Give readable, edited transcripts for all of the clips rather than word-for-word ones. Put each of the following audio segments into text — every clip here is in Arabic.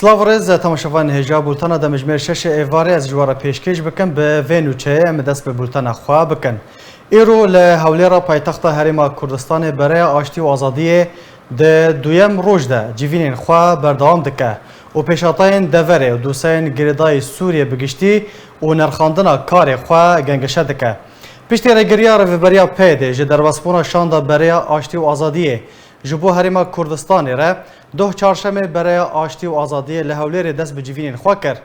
سلاورز تماشاوان هجا بولتانا د مجمر شش ایواره از جواره پیشکش بکن به وینوچه مدست به بولتانا خواه بکن. ایرو لحولیرا پایتخت هریما کردستان برای آشتی و آزادی د دویم روز ده جیوینین خواه بردام دکه و پیشاتاین دوره و دوسین گریدای سوریه بگشتی و نرخاندنا کار خواه گنگشه دکه. پشتی رگریا رویبریا پیده جه در واسپونا شانده برای آشتی و آزادی جبو هریما کردستانی را دو چهارشنبه برای آشتی و آزادی لحولیر دست به جیوینین خواه کرد.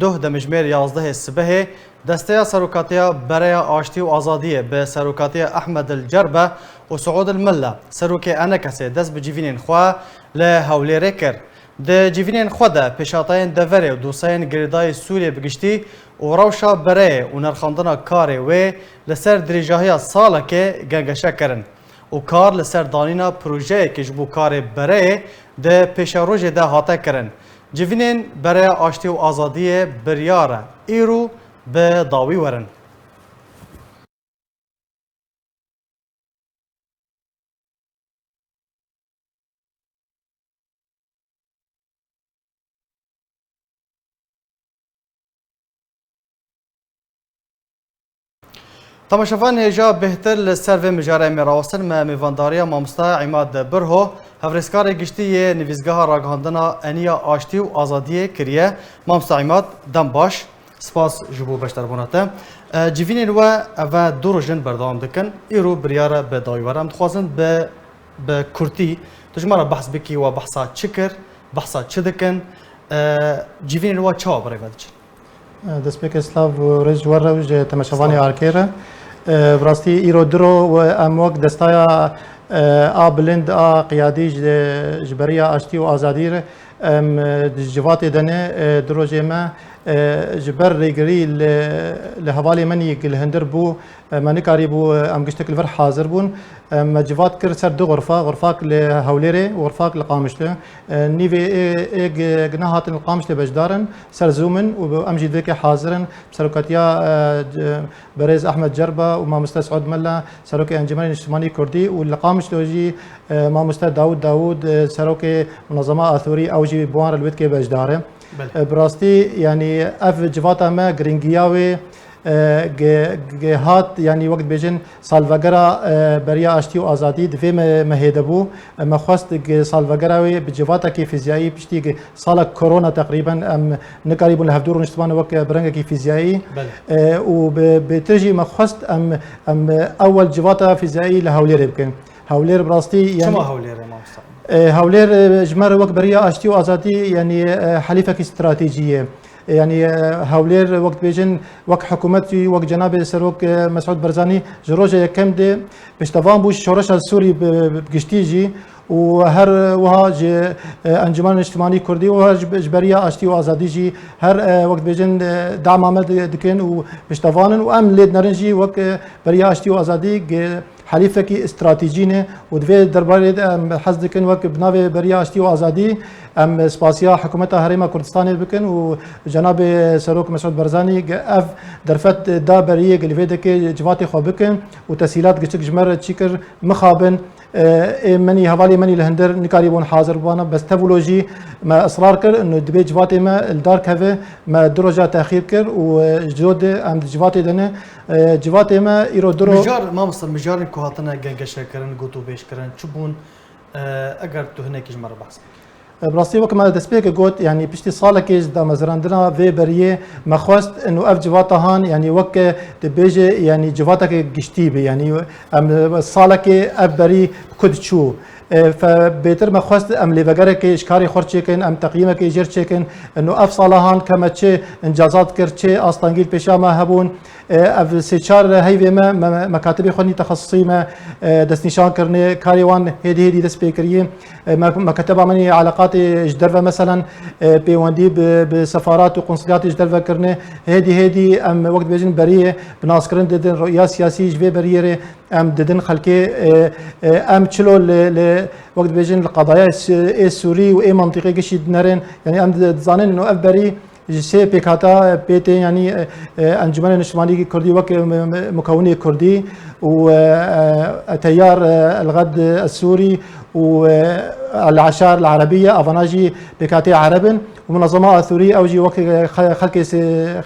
دو دمجمیر 11 صبح دسته سروکاتیا برای آشتی و آزادی به سروکاتیا احمد الجربه و سعود المله سروک انکسی دست به جیوینین خواه لحولیر کرد. د جیوینین خواه ده پیشاتاین دوره و دوسین گریدای سوریه بگشتی و روشا برای و نرخاندنا کاری و لسر دریجاهی ساله که گنگشه کرن. و کار لسر دانینا پروژه که جبو کار برای ده پیش روز ده هاته کرن. جوینین برای آشتی و آزادی بریاره ایرو به داوی ورن. تماشاوان هجا بهتر لسر و مجاره میراوستن ما میوانداریا مامستا عماد برهو هفرسکار گشتی نویزگاه راگهاندنا انیا آشتی و آزادی کریه مامستا عماد دم باش سپاس جبو بشتر بوناته جیوینین و او دو روزن بردام دکن ایرو بریاره به دایورم دخوازن به کرتی تجمعنا بحث بکی و بحثا چکر بحثا چه دکن جیوینین و چا برای ودچن دست بک اسلاف رج ورج تماشاوانی آرکیره براستی ایرو درو و اموک دستایا بلند قیادی جبریا آشتی و آزادی جوات دنه دروجه ما جبر ریگری لحوالی منی الهندر بو منکاری بو ام گشتک الفر حاضر بون مجوات كر سر دو غرفاك لهوليري وغرفاك لقامشله نيفي ايج جناهات القامشله بجدارن سر زومن وامجي ذيك حاضرن سركاتيا بريز احمد جربه وما مستر سعود ملا سروكي انجمن الاجتماعي كردي والقامشله جي ما مستر داود سروكي منظمه اثوري او جي بوان الويت بجداره براستي يعني اف جواتا ما جرينجياوي هات يعني وقت بيجن سالفاغرا بريا اشتي وازادي دفي مهيدبو ما خواست سالفاغرا بجواتا كي فيزيائي بشتي سالا كورونا تقريبا ام نقريبون لهفدور نشتبان وقت برنجا كي فيزيائي وبتجي ما خواست ام اول جواتا فيزيائي لهولير يمكن هولير براستي يعني شو هولير ما هولير جمار وقت بريا اشتي وازادي يعني حليفه استراتيجيه يعني هولير وقت بيجن وقت حكومتي وقت جناب سروك مسعود برزاني جروجه كم دي بشتفان بوش شورش السوري بقشتيجي وهر وها انجمن اجتماعي كردي وها جبريه اشتي وازادي جي هر وقت بيجن دعم عمل دكن وبشتفان وام ليد نرنجي وقت بريه اشتي وازادي حليفك استراتيجينه ودفي درباري حزد كن وقت بناوي بريه اشتي وازادي ام سپاسیا حکومت هریما کردستان بکن و جناب سروک مسعود برزانی اف درفت دا بریه گلیفه که جوات خو بکن و تسهیلات گچک جمر چیکر مخابن منی حوالی منی لهندر نکاریبون حاضر بوانا بس تفولوژی ما اصرار کر انه دبی جوات ما الدار كفه ما درجه تاخير كر وجود ام جوات دنه جوات ما ايرو درو مجار ما مصر مجار كوهاتنا گنگشه کرن گوتو بیش کرن چبون اگر تو هناك جمر بحث براستي وقت ما دسبيك قلت يعني بشتي صالكيز دا مزراندنا في بريه ما خواست انه اف جواتا هان يعني وقت تبيجي يعني جواتك قشتيبي يعني صالكي اف بري كد شو فبيتر ما خواست ام ليفاغارك اشكاري خورچيكن ام تقييمك جيرچيكن انه اف صالحان كما تشي انجازات كرچي استانجيل بيشا ما هبون اف سيچار هيوي ما مكاتب خوني تخصصي ما دس نشان كرني كاريوان هدي دس بيكريه مكاتب عملي علاقات جدرفه مثلا بيواندي بسفارات وقنصليات جدرفه كرني هدي ام وقت بيجن بريه بناسكرن ددن رؤيه سياسي جبي بريه ام ددن خلكي ام تشلو وقت بيجن القضايا السوري واي منطقه قشي نرن يعني ام زانن انه افبري سه بكاتا بيتي يعني انجمن نشماني كردي وك مكوني كردي وتيار الغد السوري والعشائر العربيه افناجي بكاتي عربن ومنظمه اثوريه اوجي وك خلق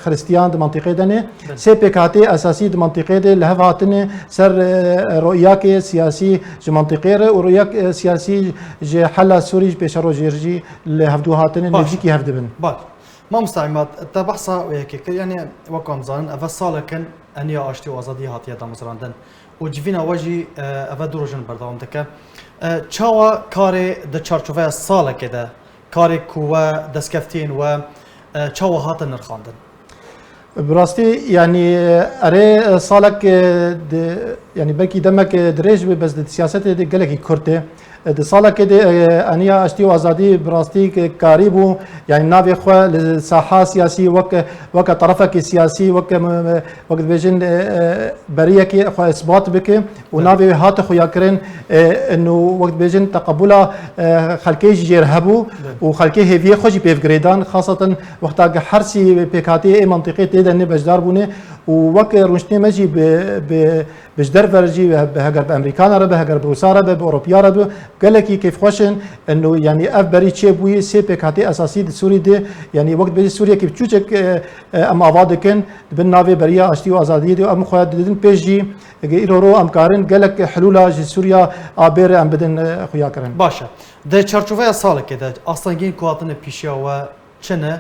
خريستيان د منطقه دنه سي بكاتي اساسي د منطقه د لهفاتن سر رؤياك سياسي ج منطقه ورؤياك سياسي ج حل سوري بشرو جيرجي لهفدوهاتن نجيكي هفدبن ما مستعمات تبحثا ويك يعني وكم زان افصال كان انيا اشتي وازادي هاتيه دمزراندن وجفينا وجي افدروجن بردام دك چاوا كاري د چارچوفه سال كده كاري كوا دسكفتين و چاوا هاتن نرخاندن براستي يعني اري صالك يعني بلكي دمك دريج بس السياسات دي قالك كرته د سالا کې د انیا اشتي ازادي براستي قریبو يعني نافي خو لساحه سياسي وك طرفك سياسي وك بيجن بريه کې خو اثبات بك ونافي هات خو يكرن انه وقت بيجن تقبل خلكي جيرهبو وخلكي هيفي خوجي بيفغريدان خاصه وقت حرسي بكاتي منطقه تدن بجدار بونه ووك رونشتي ماجي بجدر فرجي بهجر بامريكان رب بهجر بروسا رب باوروبيا رب قال لك كيف خوشن انه يعني اف بري تشيبوي سي بكاتي اساسي سوري دي يعني وقت بيجي سوريا كيف تشوك ام افادكن بالنافي بريا اشتي وازادي دي ام خويا ددن بيجي ايرورو ام كارن قال لك حلول سوريا ابير ام بدن خويا كرن باشا ده چارچوفه سال كده اصلا جين كواتن بيشيا و چنه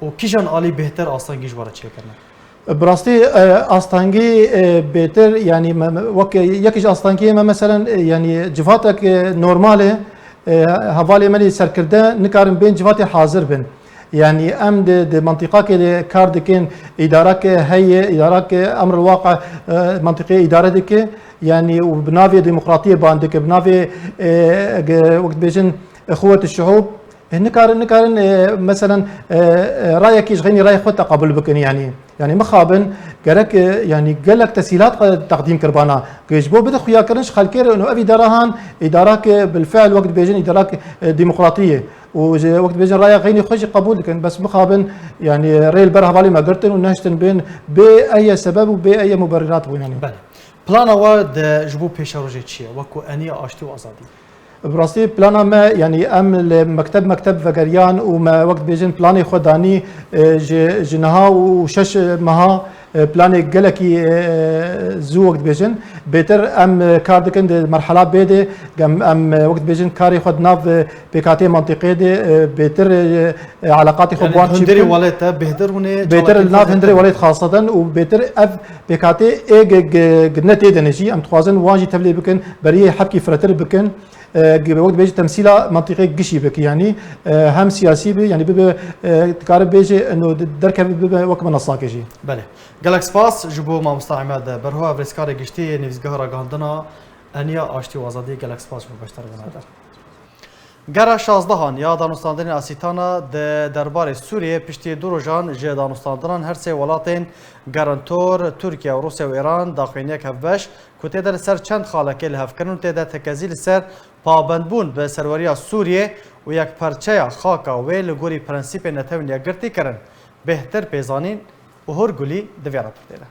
وكيجان علي بهتر اصلا جيش ورا چه كرنا براستي استانجي بيتر يعني وك يكش استانجي مثلا يعني جفاتك نورماله هوالي مالي سركرده نكارن بين جفاتي حاضر بن يعني ام دي منطقه كده كاردكين ادارك هي ادارك امر الواقع منطقه ادارتك يعني وبنافي ديمقراطيه باندك بنافي وقت بيجن اخوه الشعوب نكارن مثلا رايك يشغلني راي خود تقبل بكن يعني مخابن قالك يعني قال لك تسهيلات تقديم كربانا كيجبو بده خويا كرنش خالكير انه ابي دراهان ادارك بالفعل وقت بيجن ادارك ديمقراطيه ووقت بيجن راي غيني خوش قبول لكن بس مخابن يعني ريل برها بالي ما قرتن ونهشتن بين باي سبب وباي مبررات يعني بله بلانا ود جبو بيشاروجي تشي وكو اني اشتي وازادي براستي بلانا ما يعني ام مكتب فقريان وما وقت بيجن بلاني خداني جنها وشش مها بلاني قلكي زو وقت بيجن بيتر ام كاردكن مرحلة بيدي ام وقت بيجن كاري خد ناف بكاتي منطقي دي بيتر علاقاتي خبوان يعني هندري وليت بهدر هنا بيتر الناف هندري وليت خاصة وبيتر اف بكاتي جنتي دنجي ام تخوازن واجي تبلي بكن بريه حبكي فرتر بكن وقت بيجي تمثيله منطقي قشي بك يعني هم سياسي بي يعني بيبقى تقارب بيجي انه دركه بيبقى وقت منصاك يجي بله قالك سباس جبو ما مستعمد برهو افريسكاري قشتي نفسقهرا قهندنا انيا اشتي وازادي قالك سباس باشتر بنادر گره 16 یا دانستاندن اسیتانا دربار سوریه پشتی دو روزان جه دانستاندن هر سه ولاتین گارانتور ترکیه و روسیه و ایران داخلینی کفش کته در سر چند خالکه لهفکرون تده تکزیل سر پابندبون به سروری سوریه و یک پرچه خاکا و لگوری پرنسیپ نتونیا گرتی کرن بهتر پیزانین و هر گلی دویارا پردیده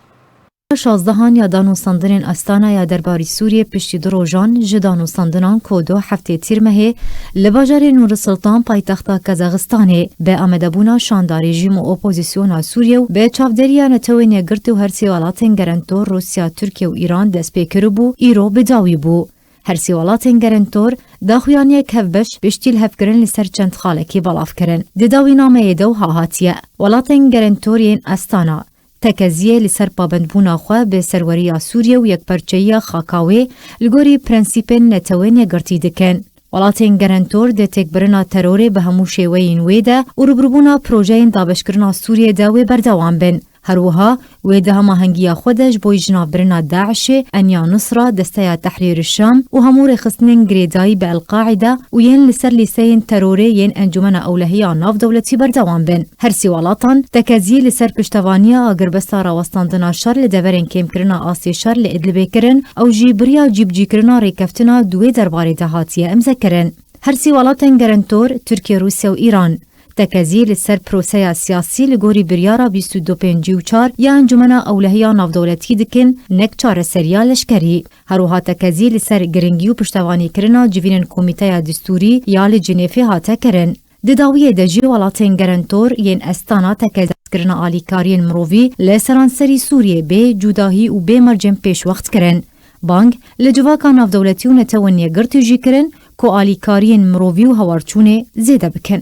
16 یا دانوستاندنên Astana ya derbarî Sûriyê piştî du rojan ji danûstandinan Kodo heftê tîrmehê li bajarê Nûrsultan paytexta Kazaxistanê bi amedebûna şanda rejîm û opozisyona Sûriye û bi çavderiya netewên yekgirtî û hersî welatên gerentor Rusya, Tirkiye û Îran dest pê kiribû îro bi dawî bû. Hersî welatên gerentor daxuyaniyek hevbeş piştî li hevkirin li ser çend xalekî belav kirin. Di dawînameyê de wiha hatiye. Welatên gerentoriyên Astana تکزیه لسر پابندبونا خو به سروریه سوریه و یک پرچه‌ی خاکاوی لگوری پرنسیپ نتوین گرتی دکن. ولاتین گرانتور ده تکبرنا تروری به همو شیوین ویده و روبروبونا پروژه‌ین دابشکرنا سوریه داوی بردوام بن. هروها ویده همه هنگیا خودش بوی جنابرنا داعش انیا نصره دسته تحریر الشام و همو رخصنین گریدایی به القاعده و ین لسر لیسین تروری ین انجمن اولهی ناف دولتی بردوام بن. هر سی ولاتان تکزی لسر پشتوانیا اگربستا راوستاندنا شر لدورین کم کرنا آسی شر لادلبه کرن او جیبریا جیبجی کرنا ریکفتنا دوی درباره دهاتیه امزه کرن. هر سی ولاتن گرانتور ترکیه روسیه و ایران تکزی لسر پروسه سیاسی لگوری بریارا 2254 یا انجمنا اولهیا نافدولتی دکن نک چاره سریا لشکری. هروها تکزی لسر گرنگی و پشتوانی کرنا جوینن کمیته دستوری یا لجنیفی هاته کرن. دداوی دجی ولاتین گرنتور ین استانا تکزی کرنا آلیکارین مرووی لسرانسری سوریه به جداهی و به مرجم پیش وقت کرن. بانگ لجواکا نافدولتی و نتوانیه گرتی جی کرن که آلیکارین مرووی و هوارچونه زیده بکن.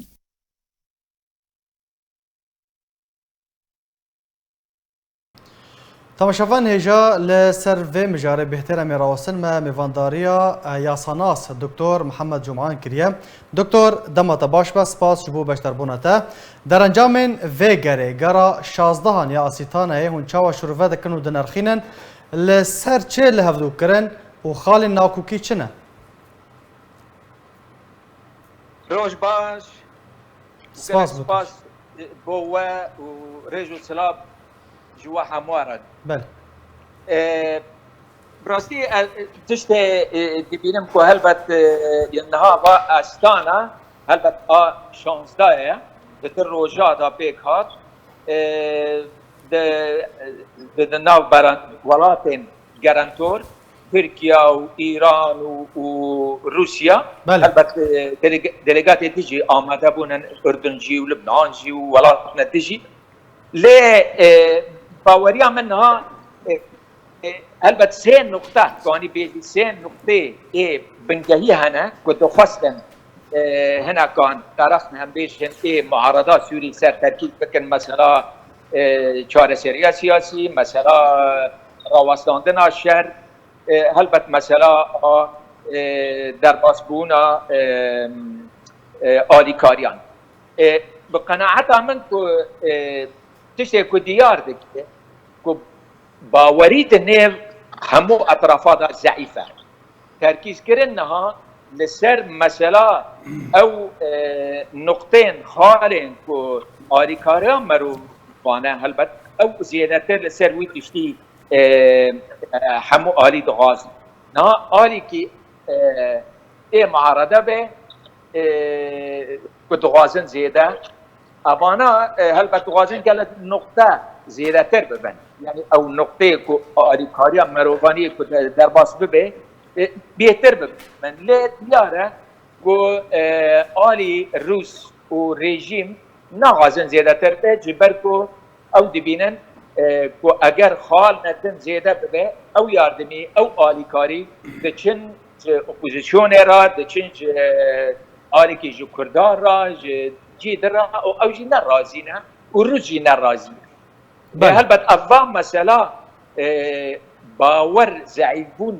تماشاوان هجا لسر و مجاره بهتر میراوسن ما میوانداریا یاساناس دکتر محمد جمعان کریه. دکتر دمت باش بس سپاس جبو بشتر بونتا در انجام و گره گرا 16 یا اسیتانه هون چاوا شروع دکن و دنرخینن لسر چه لهفدو کرن و خال ناکوکی چنه؟ روش باش سپاس بوه و رجو سلاب جوا حموارد بله براستی تشت دبینم که هلبت ینها و استانا هلبت 16 دتر روژا دا بیک هات د ناو ولاتین گرانتور ترکیا و ایران و روسیا البته دلگات تجي آماده بونن اردنجي و لبنانجي و ولاتنا تجي ل باوريا منها البته سه نقطه يعني بيجي سه نقطه بنجهي هنا كنت خواستن هنا كان طرفنا هم بيجن معارضات سوري سر تركيز بكن مثلا چاره سریا سیاسی مثلا راوستاندن الشهر هلبت مثلا در باسبونا آلیکاریان بقناعت من که تشتی که دیار دکه که باورید نیو همو اطرافات ضعیفه ترکیز کرنها لسر مثلا او نقطين خالين که آلیکاریان مرو وانه هلبت او زیادتر لسر وی تشتی همو آلی دغاز نا آلی که معارضه به دغازن زیاده ابانا هلبت دغازن که نقطه زیاده تر ببن یعنی او نقطه که آلی کاری مروانی که در باس ببه بهتر ببن لی دیاره که آلی روس و رژیم نغازن زیاده تر به جبر که او دبینن که اگر خال نتن زیاده ببه او یاردمی او آلیکاری ده چند اپوزیسیون را ده چند آلی که جو کردار را جی در را او جی نرازی نه و روز جی نرازی نه هلبت افام مثلا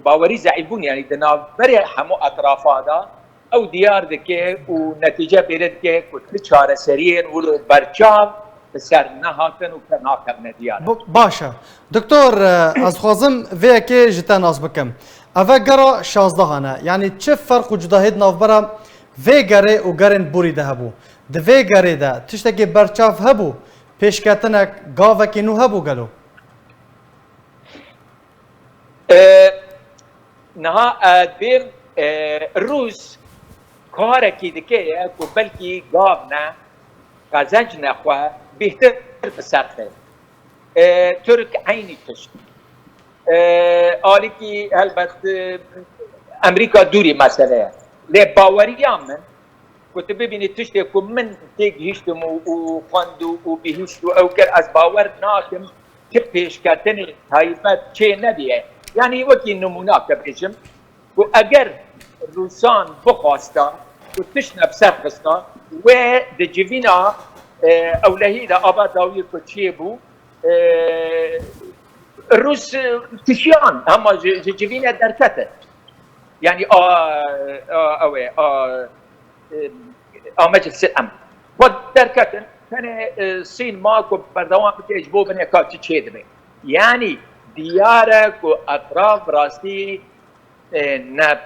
باوری زعیبون یعنی ده نابری همو اطرافادا او دیار ده که و نتیجه بیرد که کتل چاره سرین ولو برچاو سر نهاتن و کناکرن دیاره باشه دکتر از خوازم وی که جتا ناز بکم اوه گره 16 هنه یعنی چه فرق و جداهید نافبرم وی گره و گرن بوری ده هبو ده وی گره ده تشتاکی برچاف هبو پیشکتنک گاوکی نو هبو گلو نها بیر روز کارکی دکه که بلکی گاو نه قزنج نخواه بهتر بسرخه ترک عینی تشت آلی که هلبت امریکا دوری مسئله لی باوری من کت ببینید تشتی که من تیگ هیشتم و خواندو و بهیشتو او کر از باور ناکم که پیش کردن حیفت چه نبیه یعنی وکی نمونه که بشم و اگر روسان بخواستا و تشت نبسر خستا و ده جوینا اولهی دا آبا داوی که چیه بو روس تشیان اما جوینا درکته یعنی مجلس الامن و درکتن کنه سین ما که بردوان بتیج بو بنه که چیه دبه یعنی دیاره که اطراف راستی نب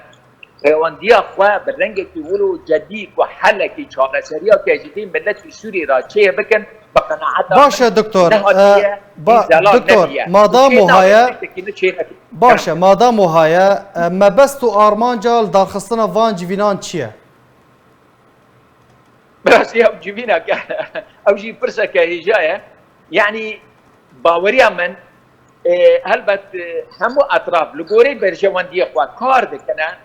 پیوندیا خواه برنگه که ولو جدید و حل که چاره سریا که جدید ملت سوری را چه بکن بقناعت باشه دکتر دکتر مادام وهایا باشه مادام وهایا مبست و آرمان جال درخستنا وان جوینان چیه؟ براسي او جبينا او جي برسا كهجايه يعني باوريا من هلبت همو اطراف لغوري برجوانديه خوا كار دكنا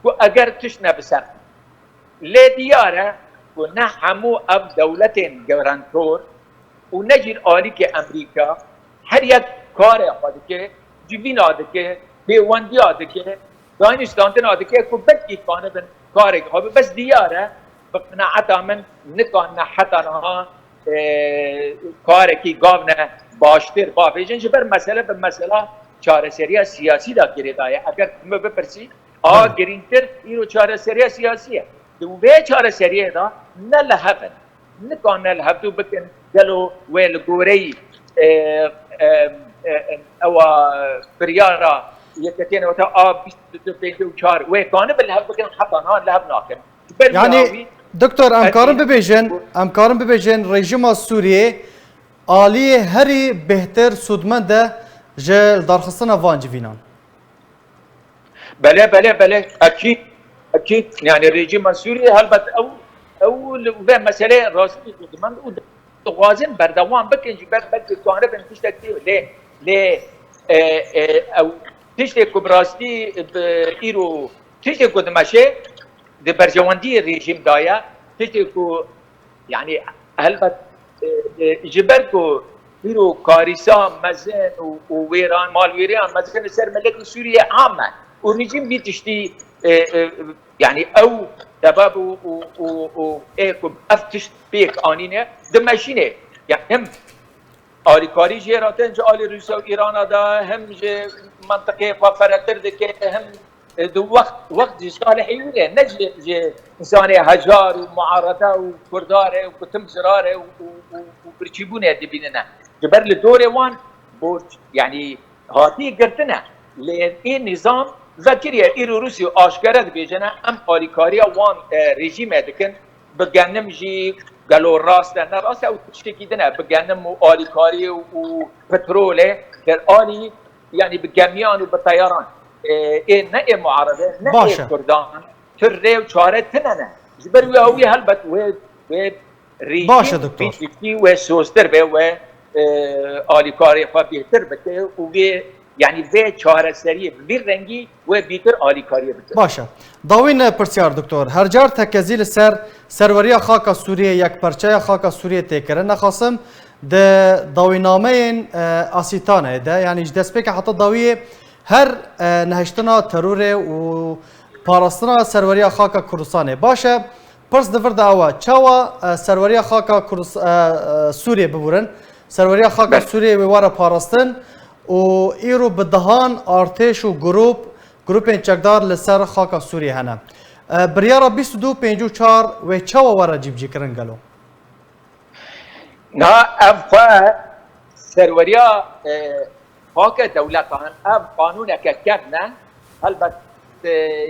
و اگر تشنا بسر لي دياره كنا همو اب دولتين جورانتور ونجي الالي كامريكا هر يك كار خدك جبينا دك بيوانديا دك داينستان دك كو بدي كان بن كارك هو بس دياره بقناعتها من نكان حتى نها کارکی گاونه باشتر با ویژن جبر مسئله به مسئله چارەسەریە سیاسی دا گریدایه اگر ما بپرسی گرینتر اینو چارەسەریە سیاسیه دوی چارەسەریە دا نه لهفن نکان نه لهفتو بکن گلو ویل گوری او بریارا یکتین وتا آب 22 وی کانه بالهف بکن حتی ها لهف ناکن يعني دكتور امكارم ببيجن رژیم سوریه آلی هری بهتر سودمنده جل درخستنا وانجوینان. بله اكيد يعني الرجيم السوري هلبت او مساله راسي سودمند وغازن بردوام بكن جبر بك كانه بنتشتكي ليه او تشتكي براستي بايرو تشتكي قدمشه د برجواندی رژیم دایا تشتكو يعني هلبت جبركو بيرو كاريسا مزن وويران مال ويران مزن سر ملك سوريا عامة ورجيم بيتشتي يعني او دباب و ايكو افتش بيك انينه دمشينه يعني هم آلی کاری جیراتن جو آلی روسیا و ایران دا هم جه منطقه فراتر دکه هم دو وقت صالحی ولی نجی جه انسان هجار و معارضه و کرداره و کتم زراره و برچیبونه دبیننه جبر لدور وان برج يعني هاتي قرتنا لان نظام ذكريا ايرو روسيا اشكره بيجنا ام اوليكاريا وان ريجيم دكن بجنم جي قالوا راس لنا راس او تشكي دنا بجنم اوليكاري وبترول الالي يعني بالجميان وبالطيران ايه نئ معارضه نئ كردان تري وشارت تننا جبر وهي هلبت و باشا دكتور و سوستر به آلیکاری خواه بهتر بده و یعنی به چهار سریع بی رنگی و بیتر آلیکاری بده باشه داوین پرسیار دکتور هر جار تکزیل سروری خاک سوریه یک پرچه خاک سوریه تکره نخواستم ده داوینامه این آسیتانه ده یعنی دست که حتی داویه هر نهشتنا تروره و پاراستنا سروری خاک کردستانه باشه پرس دفر دعوا چاوا سروری خاک سوریه ببورن سروری خاک سوریه واره پاراستن و ایرو بدهان ارتش و گروپ چکدار لسر خاک سوریه هنه بریارا 2254 و چاوا واره جیب جی کرن گلو نا افا سروریا خاک دولتان اف قانون اککرنه البته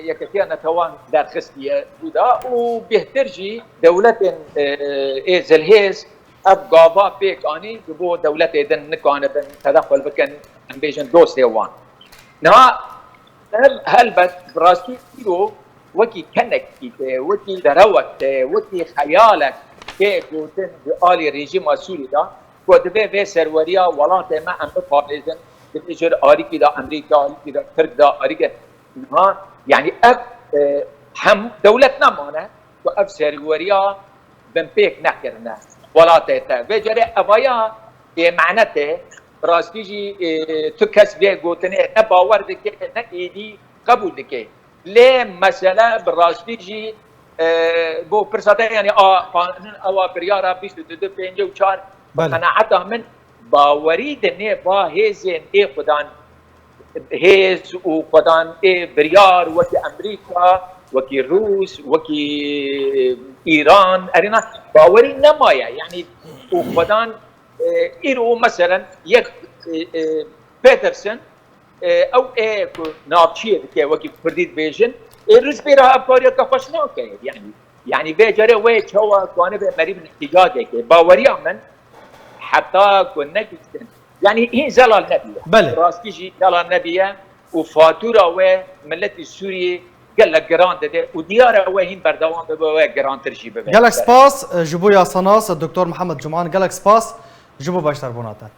یکتیان نتوان در خستیه بودا و بهتر جی دولت زلهیز اب گاوا پیک آنی بو دولت ایدن نکانه بن تدخل بکن بیشن دوست وان نه هلبت براستی رو وکی کنک کیته وکی دروت وکی خیالک که گوتن آلی رژیم سوری دا گوته به سروریا ولات ما ام بپارزن بتجر آریکی دا امریکا آریکی دا ترک دا آریکی ها يعني اب هم دولتنا معنا واب سروريا بنبيك نحكرنا ولا تيتا بجري ابايا معناته راستيجي تكس بيه قوتني باور دكي نايدي قبول دكي ليه مساله براستيجي بو برساتا يعني او بريارا 2254 قناعتها من باوري دني با هيزن اي خدان هيز وقدان بريار وكي امريكا وكي روس وكي ايران ارينا باوري نمايا يعني وقدان ايرو مثلا يك بيترسون او نابشير كي وكي فرديد بيجن روس بيرا افكاريا كفشنا يعني بيجري ويت هو كان مريب الاحتجاج باوري من حتى كنا يعني هي زلال نبيه بله راستيجي زلال نبيه وفاتوره و ملت السوري قال لك جران ده ودياره وين بردوام بوا جران ترجي بوا قالك سباس جبو يا صناص الدكتور محمد جمعان قالك سباس جبو باشتر بوناتا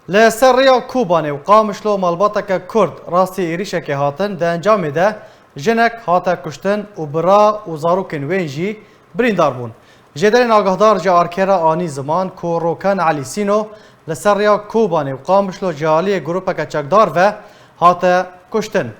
لسريا كوباني وقامشلو مالباتك كرد راستي إيريشك هاتن ده انجام ده جنك هاتا كشتن وبرا وزاروكن وينجي برين داربون جدرين آگهدار جا آرکرا آنی زمان کو روکن علی سینو لسریا کوبانی و قامشلو جالی گروپک چکدار و هاتا کشتن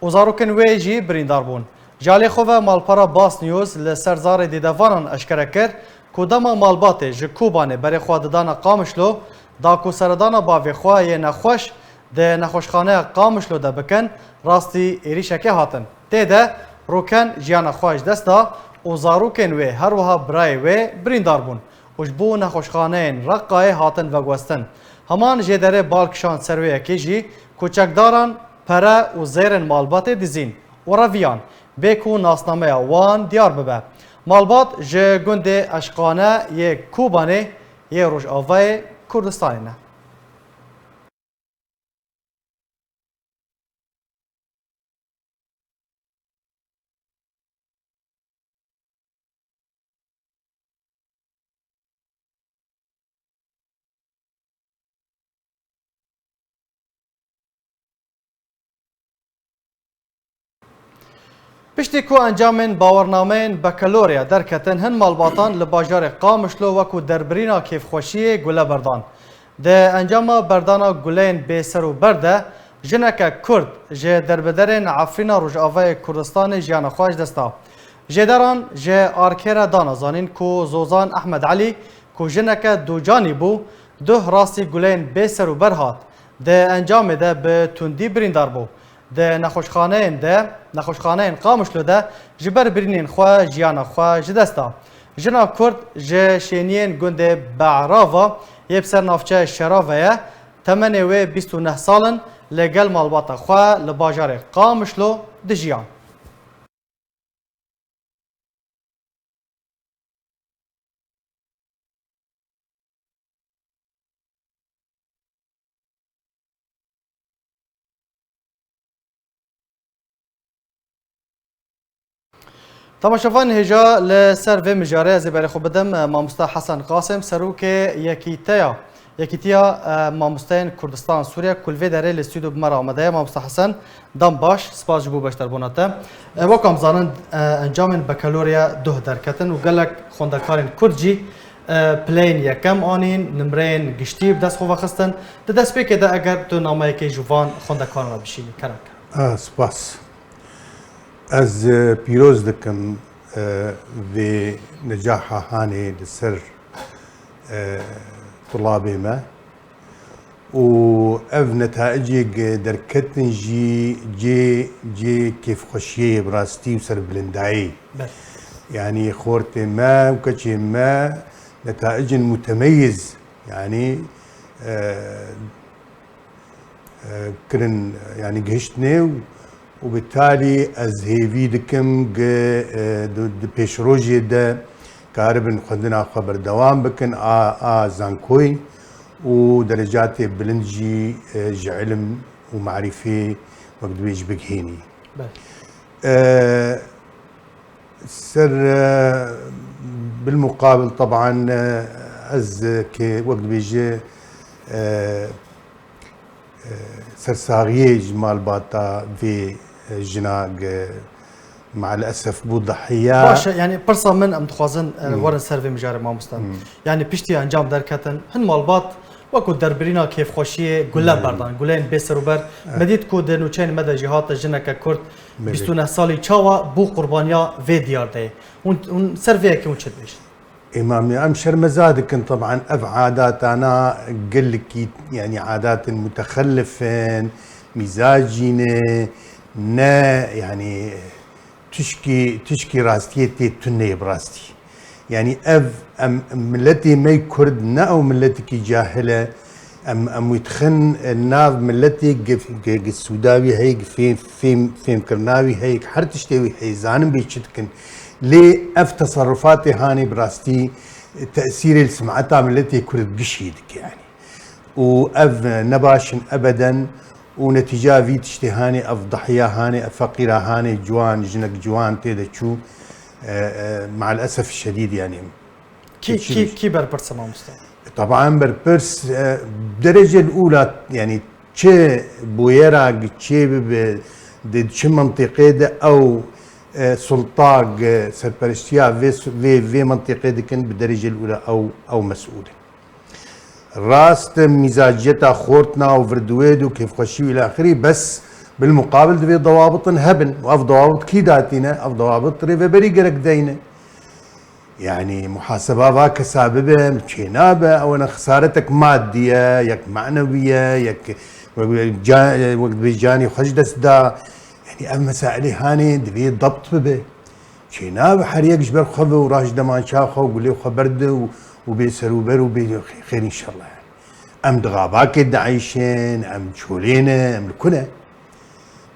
وزاروکن ویجی بریندار بون جالی خواه مالپارا باس نیوز لسرزار دیدوانان اشکره کر کودما مالباته جه کوبانی بری خواه ددان قامشلو دا کو سردان باوی خواه یه نخوش ده نخوشخانه قامشلو ده بکن راستی ایریشکه هاتن تیده روکن جیان خواهش دستا و زاروکن و هر وها برای و بریندار بون وجبو نخوشخانه رقای هاتن و گوستن همان جدره بالکشان سروی کیجی کوچکداران پره و زیرن مالبات دیزین و رویان بکو ناسنامه وان دیار ببه مالبات جه گنده اشقانه یه کوبانه یه روش آوه کردستانی نه پشتی کو انجامن باورنامین بکالوریا درکتن هن مالباتان لباجار قامشلو وکو دربرینا کیف خوشی گله بردان. ده انجام بردانا گلین بیسر و برده جنک کرد جه دربدرین عفرینا رجعوه کردستان جیان خواهش دستا. جدران جه آرکر دانازانین کو زوزان احمد علی کو جنک دو جانی بو ده راستی گلین بیسر و برهات. ده انجام ده به تندی بریندار بو. ده نخوشخانه قامشلو ده جبر برینین خواه جیان خواه جدستا جنا کرد جه شینین گنده بعراوا یبسر نافچه شراوه تمنه و 29 سالن لگل مالباتا خواه لباجار قامشلو ده جیان تماشافان هجا لسر و مجاره زبر خو بدم ماموستا حسن قاسم سروک یکیتیا ماموستین کردستان سوریه کلوی داره الاستودیو بمر آمده ماموستا حسن دم باش سپاس جبو باشتر بوناته وکم زانن انجام بکالوریا ده درکتن و گلک خوندکارین کردجی پلین یکم آنین نمرین گشتی بدست خو خستن دست بی که ده اگر تو نامه که جوان خوندکارنا بشینی کرک سپاس از پیروز دکم و نجاح هاني لسر طلابي ما و اف نتائجي دركتن جي كيف خشيه براستي وسر بلنداي يعني خورتي ما وكشي ما نتائج متميز يعني كرن يعني قهشتني وبالتالي از هيفي دكم بيشروجي ده كاربن خدنا خبر دوام بكن زانكوي ودرجاتي بلنجي علم ومعرفة مقدويج بكهيني سر بالمقابل طبعا از كي وقت بيجي سرساغيه جمال باتا في جناق مع الاسف بو ضحيه باش يعني برصه من ام تخوازن ورن سيرفي مجاري ما مستن يعني بيشتي انجام دركتن هن مالبات وكو دربرينا كيف خوشيه قلا بردان قولين بيسر وبر مديت كود نوچين مدى جهات جنك كرد 29 سالي چاوا بو قربانيا في ديار دي ون سيرفي كي ونشد بيش إمامي أم شرمزادكن طبعا أف عادات أنا قل لك يعني عادات متخلفين مزاجين نا يعني تشكي راستيتي تني براستي يعني أف أم ملتي مي كرد نا أو ملتي كي جاهلة أم يتخن الناف ملتي السوداوي هيك فيم كرناوي هيك حرتشتوي هي زانم بيشتكن ليه اف تصرفاتي هاني براستي تاثيري اللي سمعتها من التي كنت بشيدك يعني واف نباشن ابدا ونتيجة في تشتي هاني أف ضحية هاني فقيرة هاني جوان جنك جوان تيدا شو مع الأسف الشديد يعني كي بربرس ماموستا طبعا بربرس بالدرجة الأولى يعني تشي بويرا تشي تشي منطقة ده أو سلطاق سربرستيا في منطقة دي كان بالدرجة الأولى أو مسؤولة راست مزاجيتها خورتنا وفردويد وكيف خشي إلى آخره بس بالمقابل دبي ضوابط هبن وأف ضوابط كيداتنا أف ضوابط ريفبري قرق دينا يعني محاسبة ذاك ساببة مشينابة أو أنا خسارتك مادية يك معنوية يك وقت بيجاني خجدس دا يعني أما مسائلي هاني دبي ضبط ببه شينابة حريق جبر خذ وراج دمان شاخه وقول لي خبرده وبيسر وبر وبي خير إن شاء الله يعني أم دغاباك دعيشين أم شولينا أم الكنا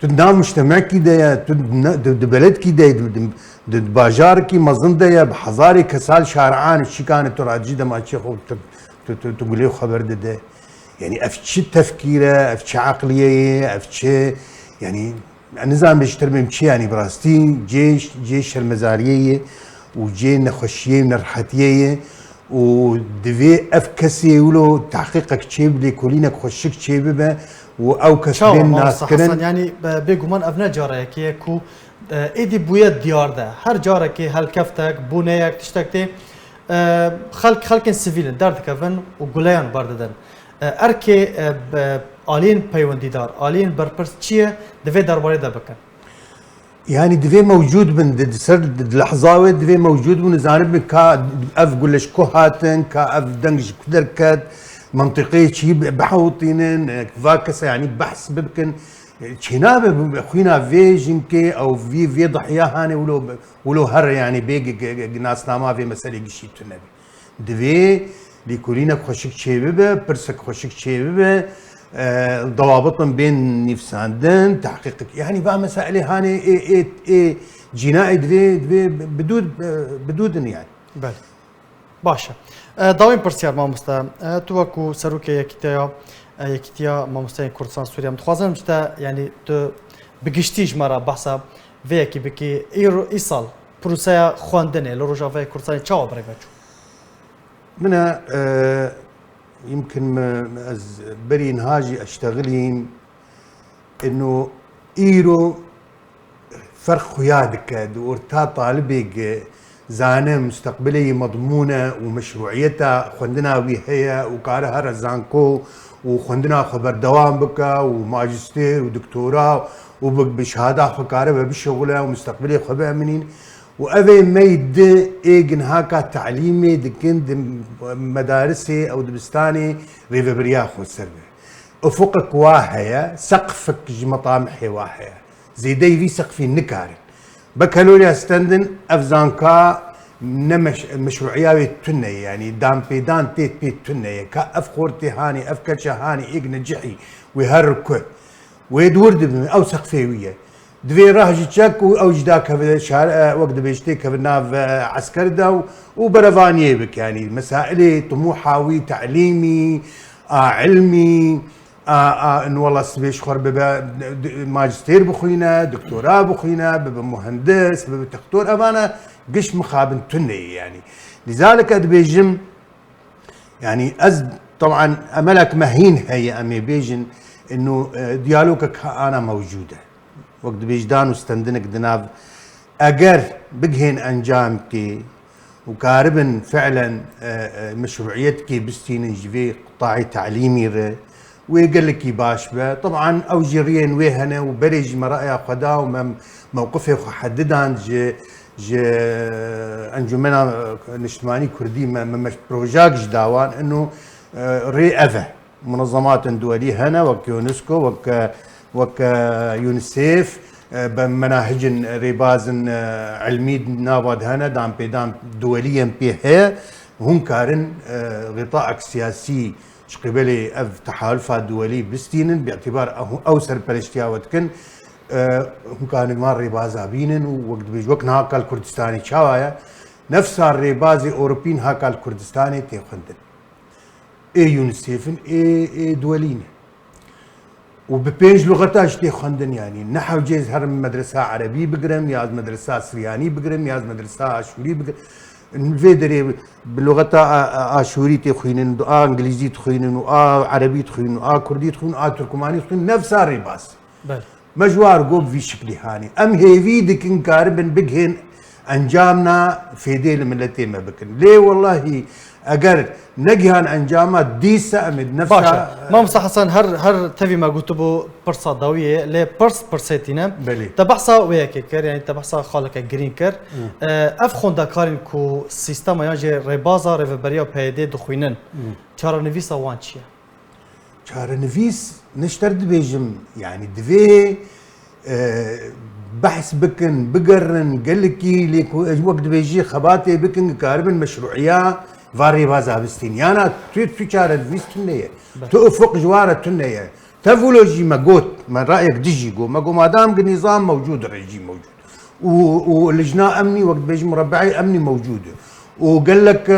تدنا مجتمع كده تد بلد كده تد باجار كي مظن ده بحضاري كسال شارعان الشي كانت تراجي ده ما شيخ تقول لي خبر ده يعني أفتش تفكيره أفتش عقلية أفتش يعني النظام بيشتر بمشي يعني براستي جيش المزارية وجي نخشيه نرحتيه ودفي افكسي ولو تحقيقك تشيب لي كلينك خشك تشيب او كسبين ناس كرن يعني بيجومان افنا جارك كو ايدي بويا ديار ده هر جارك هل كفتك بونيك تشتكتي خلق سيفيل دارد كفن وغليان باردن اركي الين بيونديدار الين بربرس تشيه دفي درباري ده بكن يعني دفي موجود من سر لحظاوي دفي موجود من زانب كا اف قولش كوهاتن كا اف دنج كدركات منطقيه شي بحوطين فاكس يعني بحث بمكن شناب اخوينا في جنكي او في ضحيه هاني ولو هر يعني بيجي ناس ناما في مساله شي تنبي دفي ليكولينك خوشك شيبه برسك خوشك شيبه ضوابط بين نفساندن تحقيقك يعني بقى مسائل هاني اي جنائي دفي بدودن يعني بله باشا داوين برسيار ماموستا توكو سروكي يكتيا ماموستا كردستان سوريا متخوازن مشتا يعني تو بگشتيج مرا بحثا ويكي بكي ايصال بروسيا خواندنه لروجافي كردستان تشاو بريفاتشو منا يمكن بري نهاجي اشتغلين انه ايرو فرق خيادك دورتا طالبك زانه مستقبلي مضمونه ومشروعيتها خندنا وهي وكارها رزانكو وخندنا خبر دوام بكا وماجستير ودكتوراه وبشهاده خكاره بالشغله ومستقبلي خبر منين وأبي ميد إيجن هاكا تعليمي دكين مدارسي أو دبستاني ريفبريا خو سربي أفقك واهية سقفك مطامحي واهية زي دي في سقفي نكارن بكالوريا ستندن أفزانكا نمش مشروعياوي تنية يعني دام بيدان تيت بيت تنية كأفخورتي هاني أفكرشا هاني إيجن جحي ويهركو ويدورد أو سقفيوية دوی راه جیچک و اوج دا که شهر وقت بیشتری که ناف عسكر دا وبرفانيه بك يعني مسائل طموحاوي تعليمي علمي ان والله سبيش خور ماجستير بخوينا دكتوراه بخوينا مهندس دكتور امانه قش مخابن تني يعني لذلك ادبيجم يعني طبعا املك مهين هي امي بيجن انه ديالوجك انا موجوده وقت بيجدان وستندنك دناف اجر بجهن انجامك وكاربن فعلا مشروعيتك بستين جفي قطاعي تعليمي ويقول لك باشبه طبعا او جريين ويهنا وبرج مرأي خدا وموقفي حددان ج انجمنا نجتماعي كردي مش بروجاك جداوان انه ري افا منظمات دوليه هنا وك يونسكو وك يونسيف بمناهج ريبازن علمي نابد هنا دام بيدام دوليا بيه هم كارن غطاء سياسي قبلي اف تحالفات دولي بستين باعتبار اوسر بلشتيا وتكن هم كانوا مار ريبازا بينن ووقت بيج وقت هاكا الكردستاني شاوايا نفس الريبازي اوروبيين هاكا الكردستاني تيخندن اي يونسيفن اي دولين وببينج لغتا اشتي خندن يعني نحو جيز هر مدرسة عربي بقرم ياز مدرسة سرياني بقرم ياز مدرسة اشوري بقرم الفيدري بلغتا اشوري تخوينن انجليزي تخوينن عربي تخوينن كردي تخوينن تركماني تخوينن نفس الرباس بله مجوار قوب في شكلي هاني ام هيفي دكن كاربن بقهن انجامنا في ديل ملتي ما بكن ليه والله اگر نجهان انجامات ديسا امد نفسها باشا ما مصح حسن هر تبي ما قلت بو برصة ضوية ليه برسيتينا بلي تبحثا وياك كر يعني تبحثا خالك جرين كر افخون دكارين كو سيستم ياجي ريبازا ريفبريا بهيدي دخوينن چارا نويسا وانشيا چارا نويس نشتر دبيجم يعني دفي بحث بكن بقرن قال لك ليكو وقت بيجي خباتي بكن كاربن مشروعيه فاري بازا بستينيانا تو چارا نويس تنيه تو افق جواره تنيه تفولوجي ما قوت من رايك دجي قو ما قو ما دام النظام موجود الرجيم موجود واللجنه امني وقت بيجي مربعي امني موجوده وقال لك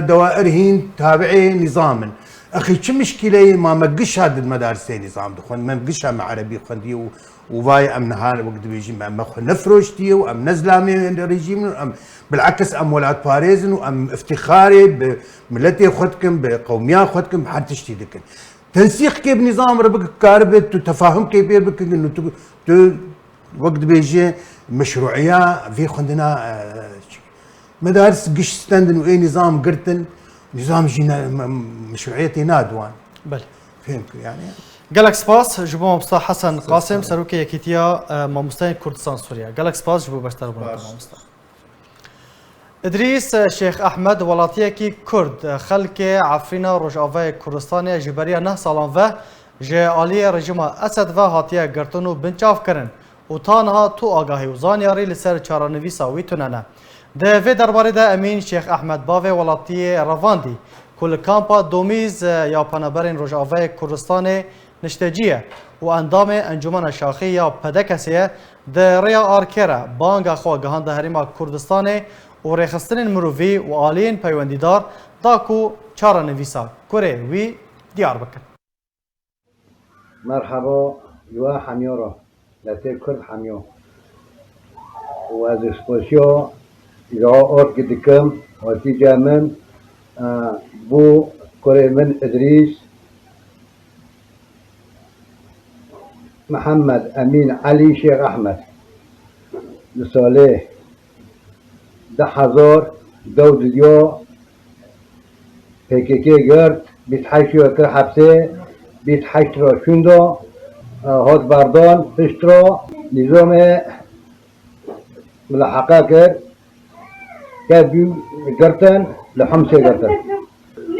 دوائر هين تابعي نظاما اخي شو مشكله ما مقش هذا المدارس نظام دخون ما مقش مع عربي خندي وفاي ام نهار وقت بيجي ما نفرشتي وام نزلامي الرجيم ام بالعكس ام ولاد باريزن وام افتخاري بملتي اخوتكم بقوميات اخوتكم حتى تشتي دكن تنسيق كيف نظام ربك كاربت وتفاهم كيف بك انه وقت بيجي مشروعيه في خندنا مدارس قش ستندن واي نظام قرتن نظام جينا مشروعيتي نادوان بله فهمت يعني قالك سباس جبو مصطفى حسن قاسم سروكي يكيتيا ماموستاي كردستان سوريا قالك سباس جبو باشتر بنا ماموستا ادريس شيخ احمد ولاتيكي كرد خلك عفرينا روجافاي كردستان جبريا نه سالان و جالي رژیم اسد و هاتیه گرتنو بنچاف کرن و تانها تو آگاهی و زانیاری لسر چارانویسا ویتوننه ده وی درباره ده امین شیخ احمد باوی ولاتی رواندی کل کامپا دومیز یا پنابرین روجاوی کردستان نشتجیه و اندام انجمن شاخی یا پدکسیه ده ریا آرکره بانگ خوا گهان ده هریما کردستان و ریخستن مروفی و آلین پیوندیدار داکو چارانویسا کره وی دیار بکن مرحبا يوا حميورا لاتي كرد حميو وهذا اسبوسيو إذا أورك دكم وتيجا من بو كوري من إدريس محمد أمين علي شيخ أحمد لصالح ده حزار دو ديو PKK قرد بيتحيشوا كر حبسه بيتحيشوا شندو هاد بردان بشترو نظام ملحقه كر كابيو قرتن لحمسه قرتن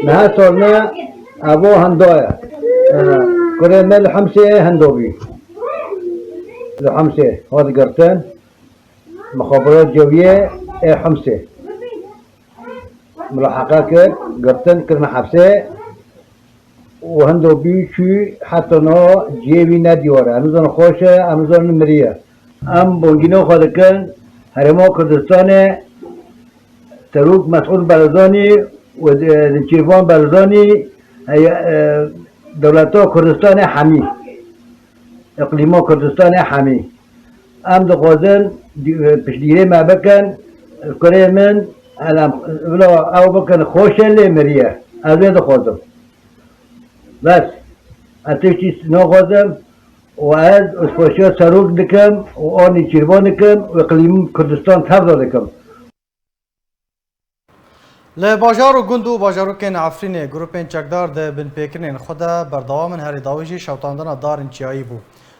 نها صورنا ابو هندويا كريم الحمسه هندوبي لحمسه هاد قرتن مخابرات جويه حمسه ملحقه كر قرتن كرنا حبسه وهندو بيشي حتى نو جيبي نديورا امزون خوشه امزون مريا ام بونجينو خودكن هرمو كردستان تروك مسؤول بلداني ودنشيفان بلداني دولتو كردستان حمي اقليمو كردستان حمي ام دخوزن بشديري ما بكن كوري من او بكن خوشه لي مريا ازي دخوزن بس اتشتي ناخذم وعاد اسبوعيا سروق دكم واني شيربان دكم واقليم كردستان تفضل دكم لباجار و گندو باجاروکن عفرین گروپین چکدار ده بن پیکرین خدا بردوامن هری داویجی شوتاندن دارن چیایی بو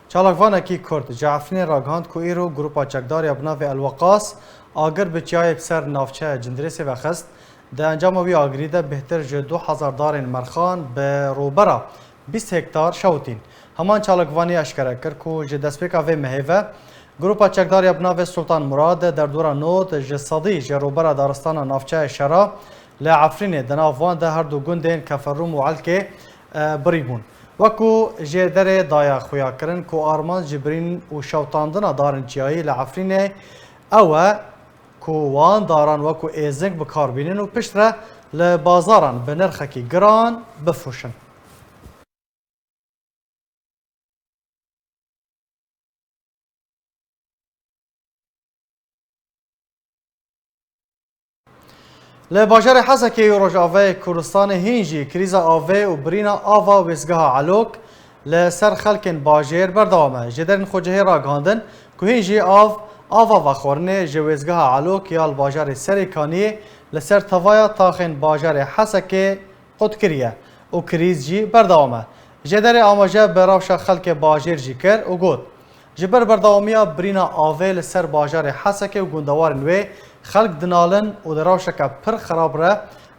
چالاکوان کی کرد جعفرین راگاند کو ایرو گروپا چکدار یبنا و الوقاس آگر به چیای بسر نافچه جندرسی و خست ده انجام وی آگری ده بهتر جه 2000 دارن مرخان به روبرا 20 هکتار شوتین همان چالاکوانی اشکره کرد کو جه دسپیکا و مهیوه گروپا چکدار یبنا و سلطان مراد در دورا نوت جه صدی جه روبرا دارستان نافچه شرا لعفرین دنافوان ده هر دو گندین کفروم و علکه بریبون وکو جه در دایا خویا کرن کو آرمان جبرین و شوتاندن دارن چیایی لعفرین اوه کوان داران وکو ایزنگ بکاربینن و پشتره لبازاران به نرخکی گران بفروشن لی باجار حسکی روجاوه کردستان هینجی کریزا آوه و برینا آوا ویزگاه علوک لسر خلکن باجر بردوامه جدرن خوجهی را گاندن که هینجی آوا و خورنه جویزگاه علوک یا الباجار سریکانیه لسر توایا تاخن باجار حسکی قد کریه و کریز جی بردوامه جدر آماجه براوش خلک باجر جی کر و گود جبر بردوامیا برینا آوه لسر باجار حسکی و گندوارن وی خلق دنالن و دراوشکا پر خراب را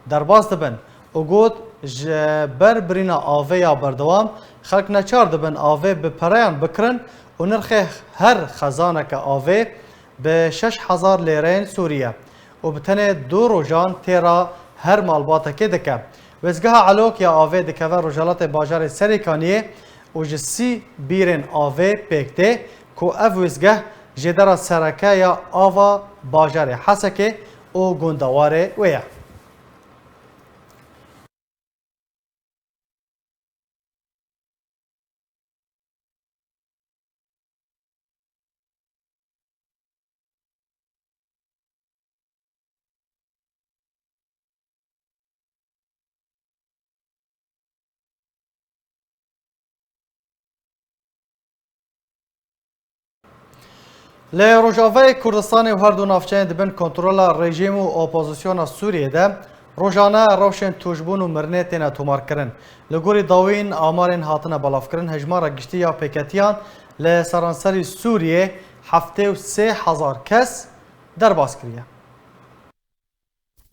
درباز دبن و گود جبر برینا آوه یا بردوام خلق نچار دبن آوه به پریان بکرن و نرخ هر خزانک آوه به 6000 لیرین سوریه و بتنه 2 روزان تیرا هر مالباته که دکه وزگاه علوک یا آوه دکه و رجالات باجار سریکانیه و جسی بیرن آوه پیکته که او وزگاه جدر سرکه یا آوا باجار حسکه و گندوار ویا لی روجاوه کردستان و هر دو نافچین دبن کنترل رژیم و اپوزیسیون سوریه ده روزانه روشن توجبون و مرنه تینا تومار کرن لگوری داوین آمارین هاتنه بلاف کرن هجمار گشتی یا پیکتیان لی سرانسری سوریه 73,000 کس در باز کریه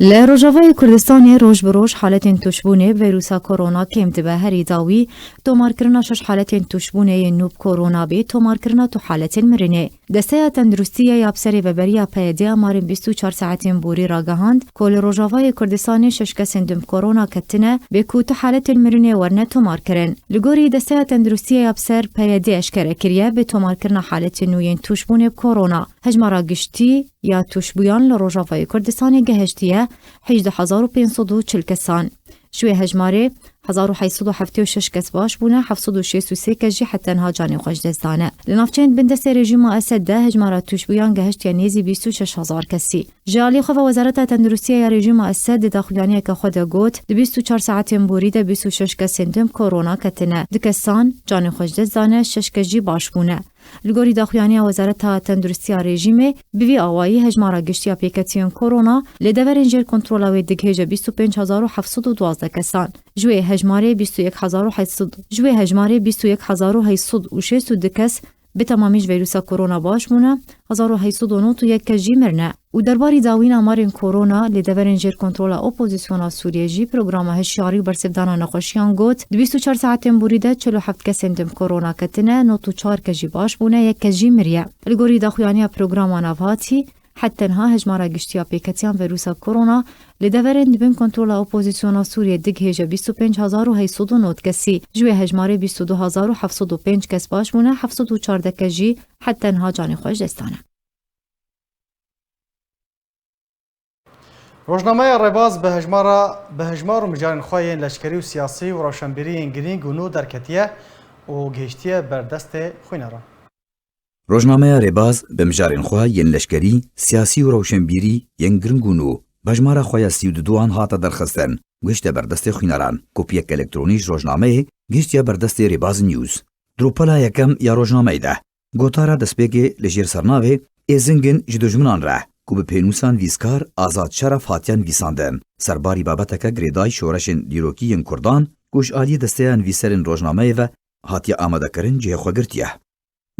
لروجاوه کردستان روز بروز حالت تشبونه ویروس کرونا کمت به هری داوی تومار کرنا شش حالت تشبونه نوب کرونا به تومار کرنا تو حالت مرنه دسته تندرستی یابسری و بریا پیده امارن 24 ساعتین بوری راگهاند کل روجاوه کردستان شش کسندم کرونا کتنه به کوت حالت مرنه ورنه تومار کرن لگوری دسته تندرستی یابسر پیده اشکره کریه به تومار کرنا حالت نوین تشبونه کرونا هجمارا گشتی یا توشبویان لروجاوه کردستان گهشتیه 18540 کسان شوی هجماره 1876 کس باش بونه 763 کس جی حتی انها جانی خوش دستانه لنافچند بندست رژیم اسد ده هجماره توشبویان گهشت یا نیزی 26000 کسی جالی خو وزارت تندرستی یا رژیم اسد داخلانی که خود گوت 24 ساعت بورید 26 کس اندم کرونا کتنه دکسان جانی خوش دستانه 6 کس جی باش بونه لگوری داخلانی وزارت تندرستی رژیم بیوی آوایی هجماره گشتی اپلیکاسیون کرونا لدور انجر کنترل و دگهج 25712 کسان جوی هجماره 21800 جوی هجماره 21806 کس به تمامیش ویروس کرونا باش مونه 1891 کس جی مرنه و درباری داوین آمارین کرونا لدور انجر کنترل اپوزیسیون سوریه جی پروگرام هشیاری برسفدانا نخوشیان گوت 24 ساعتین بوریده 47 کس اندم کرونا کتنه 94 کس جی باش بونه 1 کس جی مریه لگوری داخلانی پروگرام نافاتی حتی انها هجماره گشتی اپلیکاسیون ویروس کرونا لدورن بین کنترل اپوزیسیون سوریه دگهج 25809 کسی جوی هجماره 22705 کس باش مونه 714 کس جی حتی انها جانی خوش دستانه روزنامه رباز به هجمار و مجارن خواهی لشکری و سیاسی و روشنبیری گرینگ و نو درکتیه و گهشتیه بردست خوینران روزنامه رباز به مجارن خواهی ین لشکری سیاسی و روشنبیری ین گرینگ و نو بجمار خواهی 32 هاتا درخستن گشت بردست خوینران کپیک الکترونیش روزنامه گشتیه بردست رباز نیوز دروپلا یکم یا روزنامه ده گوتارا دسپیگه لجیر سرناوه ایزنگن جدوجمنان ره کو به پینوسان ویسکار آزاد شرف هاتیان ویساندن سرباری بابتک گریدای شورشن دیروکی ین کردان گوش آلی دستیان ویسرن روزنامه و هاتیا آماده کرن جه خوگرتیه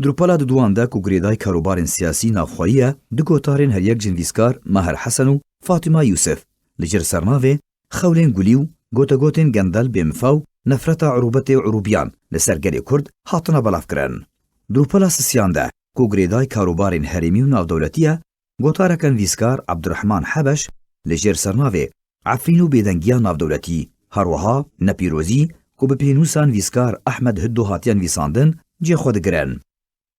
دروپالا دوان ده کو گریدای کاروبارن سیاسی نافخویه دو گوتارن هر یک جن ویسکار ماهر حسن و فاطمه یوسف لجر سرناوه خولین گلیو گوتن گندل بمفاو نفرت عروبت عروبیان لسرگل کرد هاتنا بلاف کرن دروپالا سسیانده کو گریدای کاروبارن هریمی و ناودولتیه گوتارکن ویسکار عبدالرحمن حبش لجر سرناوه عفرینو بیدنگیان ناودولتی هروها نپیروزی کو به پینوسان ویسکار احمد هدو هاتیان ویساندن جه خود گرن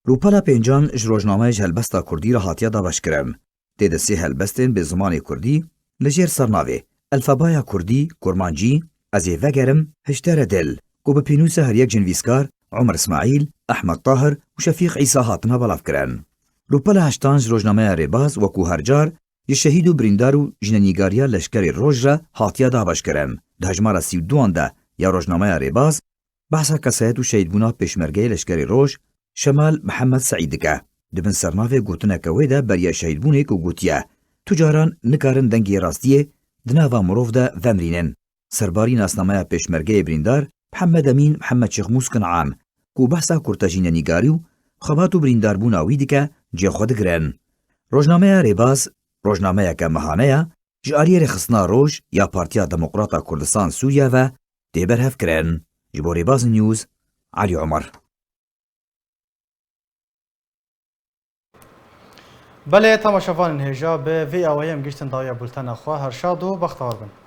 روپالا پنجان جروجنامه هلبستا کردی را هاتیا دابش کرم تید سی هلبستن به زمان کردی لجر سرناوه الفبایا کردی کرمانجی از وگرم هشتر دل کو به پینوس هر یک جن ویسکار عمر اسماعیل احمد طاهر و شفیق عیسی هاتنا بلاف کرن روپالا هشتانج روزنامه رباز و کو هرجار یه شهید و بریندار و جننیگاریا لشکری روژ را هاتیا دابش کرن. ده هجمارا 32 ده یا روزنامه ریباز بحثا کسایت و شهیدبونا پیشمرگه لشکری روژ شمال محمد سعید که دبن سرناوه گوتنه کوی ده بریا شهیدبونه که گوتیه تجاران نکارن دنگی راستیه دناوا مروف ده ومرینن. سرباری ناسنامه پیشمرگه بریندار محمد امین محمد شیخ موس کنعان کو بحثا کورتاژینه نیگاری و خبات و بریندار بونا که جه خود گرن. روزنامه ریباز روزنامه که مهانه جاری رخصنا روش یا پارتیا دموکراتا کردستان سوریه و دیبر هف کرن. جبو ریباز نیوز علی عمر. بله تماشاوان هجا به وی آوایم گشتن دایا بولتن خواه هر شاد و بختار بن.